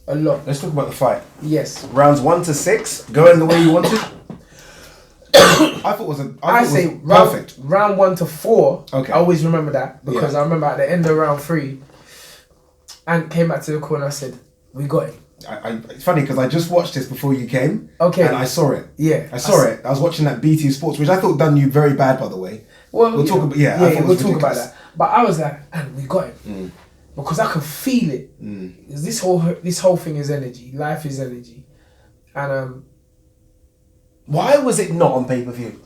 A lot. Let's talk about the fight. Yes. Rounds 1 to 6, going the way you wanted. I thought it was perfect. Round 1 to 4. Okay. I always remember that because I remember at the end of round 3, Ant came back to the corner. I said, "We got it." It's funny because I just watched this before you came. Okay. And I saw it. Yeah. I saw it. I was watching that BT Sports, which I thought done you very bad, by the way. Well, we'll talk about we'll talk about that. But I was like, and we got it because I can feel it. This whole thing is energy. Life is energy, and why was it not on pay-per-view?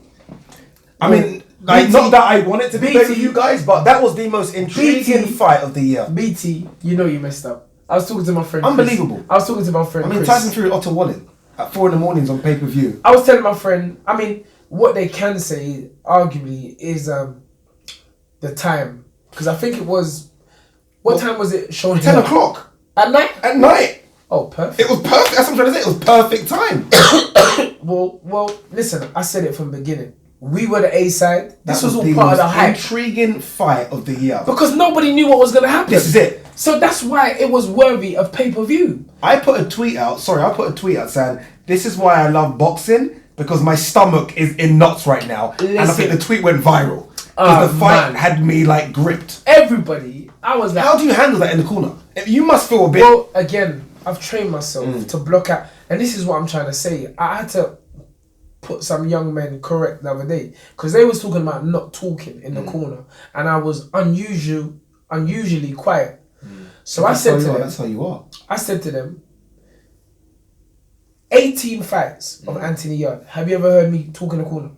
I mean, like, not that I want it to be pay-per-view, guys, but that was the most intriguing fight of the year. BT, you know you messed up. I was talking to my friend. Unbelievable. Chris. I was talking to my friend. I mean, Chris. Tyson Fury Otto Wallen at 4 in the mornings on pay-per-view. I was telling my friend. I mean, what they can say, arguably, is the time, because I think it was. What time was it shown? 10 o'clock at night. At night. Oh, perfect. It was perfect. That's what I'm trying to say. It was perfect time. Well, listen. I said it from the beginning. We were the A side. This was all the part of the most hype. Intriguing fight of the year. Because nobody knew what was going to happen. This is it. So that's why it was worthy of pay-per-view. I put a tweet out saying, this is why I love boxing, because my stomach is in knots right now. Listen. And I think the tweet went viral. Because the fight had me like gripped. Everybody, I was like... How do you handle that in the corner? You must feel a bit... Well, again, I've trained myself to block out. And this is what I'm trying to say. I had to put some young men correct the other day. Because they was talking about not talking in the corner. And I was unusually quiet. So I said to them... That's how you are. I said to them, 18 fights of Anthony Yarde. Have you ever heard me talk in the corner?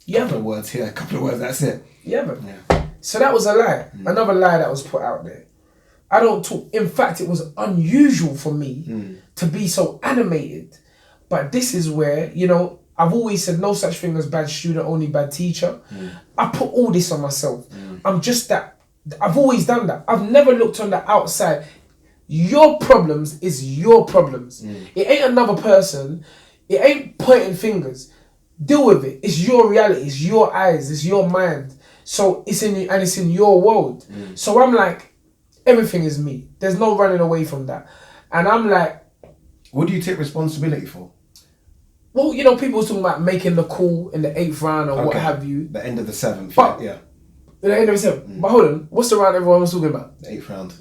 You haven't. A couple of words here, a couple of words, that's it. You haven't. Yeah. So that was a lie. Another lie that was put out there. I don't talk. In fact, it was unusual for me to be so animated. But this is where, you know, I've always said no such thing as bad student, only bad teacher. I put all this on myself. I'm just that. I've always done that. I've never looked on the outside. Your problems is your problems. It ain't another person. It ain't pointing fingers. Deal with it. It's your reality. It's your eyes. It's your mind. So it's in your world. So I'm like, everything is me. There's no running away from that. And I'm like, what do you take responsibility for? Well, you know, people was talking about making the call in the 8th round or what have you. The end of the 7th. But, yeah. The end of the 7th. But hold on, what's the round everyone was talking about? The 8th round.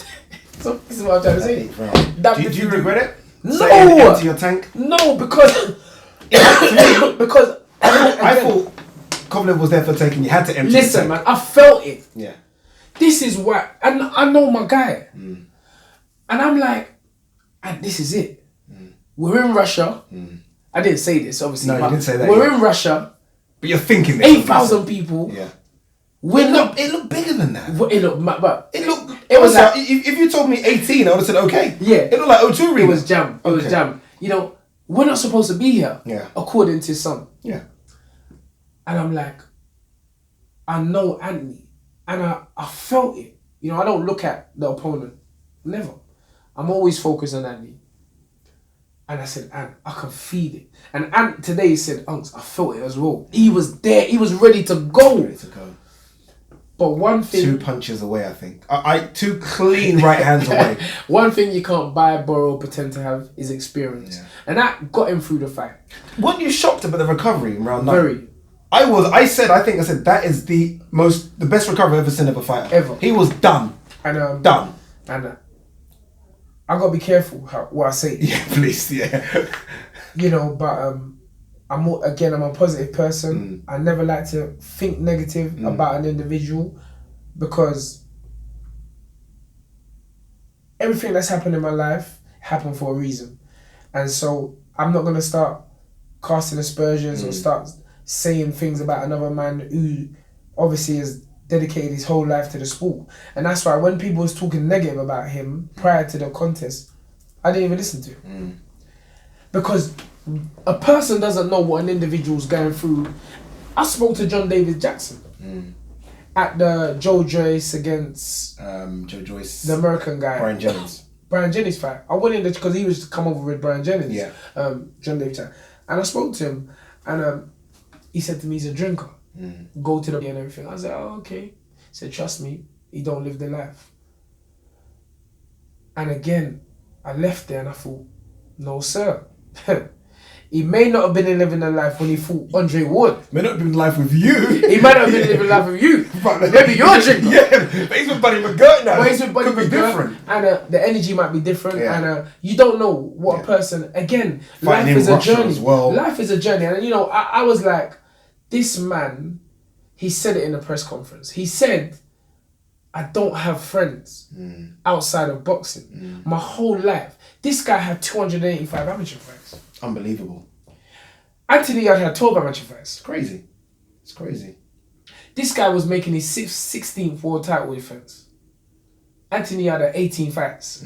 So this is what I'm trying to say. 8th round. Do you regret it? No. Empty your tank? No, because I thought Kovalev was there for taking. You had to empty. Listen, man, I felt it. Yeah. This is why, and I know my guy, and I'm like, and this is it. We're in Russia. I didn't say this, obviously. No, you didn't say that. We're in Russia. But you're thinking this. 8,000 people. Yeah. It looked bigger than that. It looked, but it was like, if you told me 18, I would have said okay. Yeah. It looked like O2 Arena. It was jam. It was jam. You know, we're not supposed to be here. Yeah. According to some. Yeah. And I'm like, I know Anthony, and I felt it. You know, I don't look at the opponent. Never. I'm always focused on Anthony. And I said, Ant, I can feel it. And Ant today said, Unks, I felt it as well. He was there. He was ready to go. Ready to go. But one thing... 2 punches away, I think. 2 clean right hands away. One thing you can't buy, borrow, pretend to have is experience. Yeah. And that got him through the fight. Weren't you shocked about the recovery in round 9? Very. I said that is the best recovery I've ever seen of a fighter. Ever. He was done. And done. And I gotta be careful what I say. Yeah, please, yeah. You know, but I'm a positive person. I never like to think negative about an individual, because everything that's happened in my life happened for a reason. And so I'm not gonna start casting aspersions or start saying things about another man who obviously has dedicated his whole life to the sport. And that's why when people was talking negative about him prior to the contest, I didn't even listen to it. Because a person doesn't know what an individual's going through. I spoke to John David Jackson at the Joe Joyce against the American guy, Brian Jennings fight. I went in there because he was to come over with Brian Jennings. Yeah. John David Jackson. And I spoke to him, and he said to me, he's a drinker. Go to the and everything. I was like, oh, okay. He said, trust me, he don't live the life. And again, I left there and I thought, no sir. He may not have been living a life when he fought Andre Ward. May not have been life with you. He might not have been living life with you. Maybe you're a drinker. Yeah, but he's with Buddy McGirt now. But he's with Buddy Could be McGirt, different. and the energy might be different, Yeah. and you don't know what a person. Again, Fighting life in is a Russia journey. as well. Life is a journey, and you know, I was like, this man. He said it in a press conference. He said, "I don't have friends outside of boxing. My whole life, this guy had 285 amateur fights. Unbelievable. Anthony had 12 amateur fights. It's crazy. It's crazy. This guy was making his 16th world title defense. Anthony had 18 fights.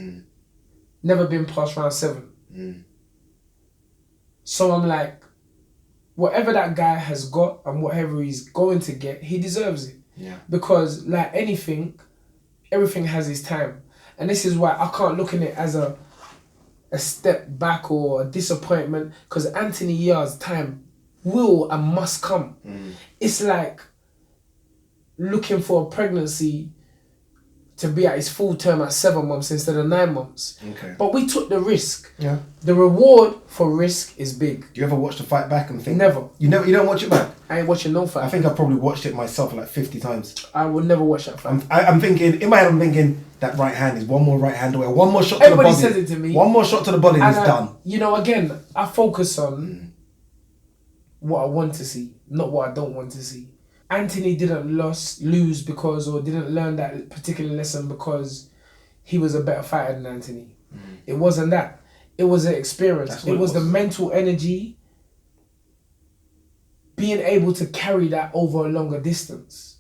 Never been past round 7. So I'm like, whatever that guy has got and whatever he's going to get, he deserves it. Yeah. Because like anything, everything has its time. And this is why I can't look at it as a step back or a disappointment, because Anthony Yarde's time will and must come. It's like looking for a pregnancy to be at its full term at 7 months instead of 9 months. Okay. But we took the risk. Yeah. The reward for risk is big. Do you ever watch the fight back and think? Never. You don't watch it back? I ain't watching no fight. I think I probably watched it myself like 50 times. I would never watch that fight. I'm thinking, in my head I'm thinking, that right hand is one more right hand away, one more shot to Everybody the body. says it to me. One more shot to the body and it's done. You know, again, I focus on what I want to see, not what I don't want to see. Anthony didn't lose because, or didn't learn that particular lesson because he was a better fighter than Anthony. It wasn't that. It was an experience. It was the mental energy, being able to carry that over a longer distance.